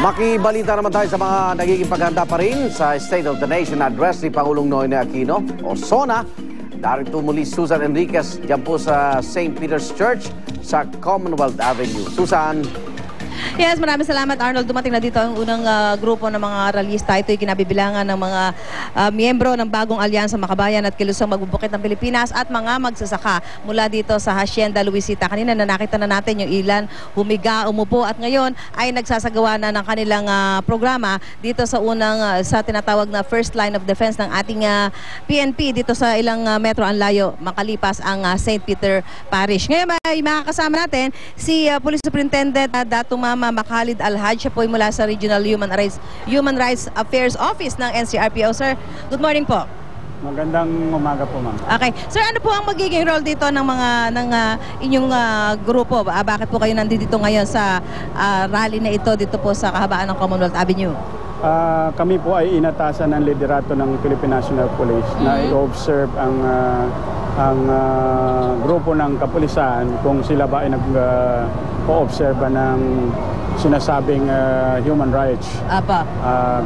Makibalita naman tayo sa mga nagiging paghanda pa rin sa State of the Nation Address ni Pangulong Noynoy Aquino o SONA. Darito muli Susan Enriquez dyan po sa St. Peter's Church sa Commonwealth Avenue. Susan. Yes, maraming salamat Arnold. Dumating na dito ang unang grupo ng mga ralista. Ito'y kinabibilangan ng mga miyembro ng bagong alyansa Makabayan at Kilusang Magbubukid ng Pilipinas at mga magsasaka mula dito sa Hacienda Luisita. Kanina na nakita na natin yung ilan humiga, umupo at ngayon ay nagsasagawa na ng kanilang programa dito sa unang sa tinatawag na first line of defense ng ating PNP dito sa ilang metro ang layo makalipas ang St. Peter Parish. Ngayon ay makakasama natin si Police Superintendent Dato Mama Makhalid Alhaj. Siya po ay mula sa Regional Human Rights Affairs Office ng NCRPO. Sir, good morning po. Magandang umaga po, ma'am. Okay. Sir, ano po ang magiging role dito ng inyong grupo? Bakit po kayo nandito ngayon sa rally na ito dito po sa kahabaan ng Commonwealth Avenue? Kami po ay inatasan ng liderato ng Philippine National Police na i-observe ang grupo ng kapulisan kung sila ba ay nag-o-observe ng sinasabing human rights. Apa.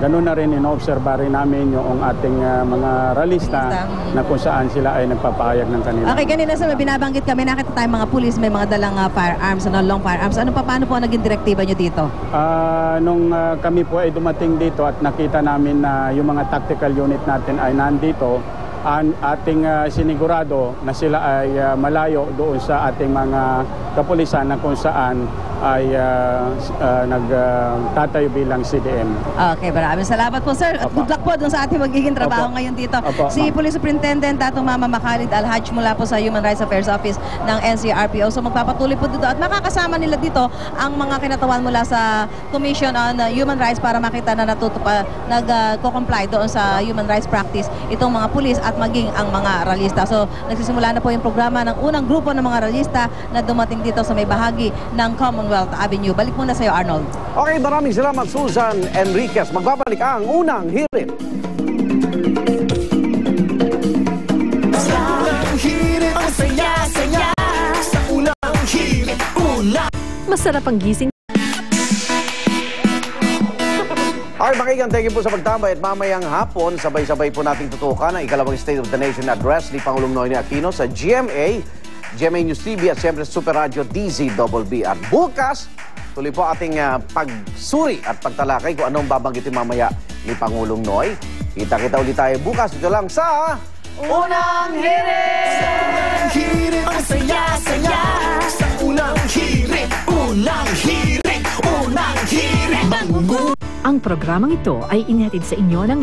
Ganun na rin in-observe rin namin yung ating mga ralista na kung saan sila ay nagpapahayag ng kanila. Okay, ganito sa binabanggit kami, nakita tayong mga pulis, may mga dalang firearms, long firearms. Paano po ang naging direktiba nyo dito? Nung kami po ay dumating dito at nakita namin na yung mga tactical unit natin ay nandito, ang ating sinigurado na sila ay malayo doon sa ating mga kapulisan na kung saan ay nagtatayo bilang CDM. Okay, maraming salamat po sir. At good luck po dun sa ating magiging trabaho ngayon dito. Si Police Superintendent Dato Mama Makhalid Alhaj mula po sa Human Rights Affairs Office ng NCRPO. So magpapatuloy po dito at makakasama nila dito ang mga kinatawan mula sa Commission on Human Rights para makita na nagko-comply doon sa human rights practice itong mga pulis at maging ang mga ralista. So nagsisimula na po yung programa ng unang grupo ng mga ralista na dumating dito sa may bahagi ng Commonwealth Avenue. Balik muna sa iyo, Arnold. Okay, maraming salamat Susan Enriquez. Magbabalik ang unang hirit. Masarap ang gising. Okay, makigang thank you po sa pagtambay at mamayang hapon, sabay-sabay po nating tutukan ang ikalawang State of the Nation Address ni Pangulong Noynoy Aquino sa GMA News TV at siyempre Super Radio DZBB. At bukas, tuloy po ating pagsuri at pagtalakay kung anong babanggitin mamaya ni Pangulong Noy. Kita-kita ulit tayo bukas. Ito lang sa Unang Hirit! Unang Hirit, ang saya-saya. Sa Unang Hirit, Unang Hirit, Unang Hirit. Ang programang ito ay inihatid sa inyo ng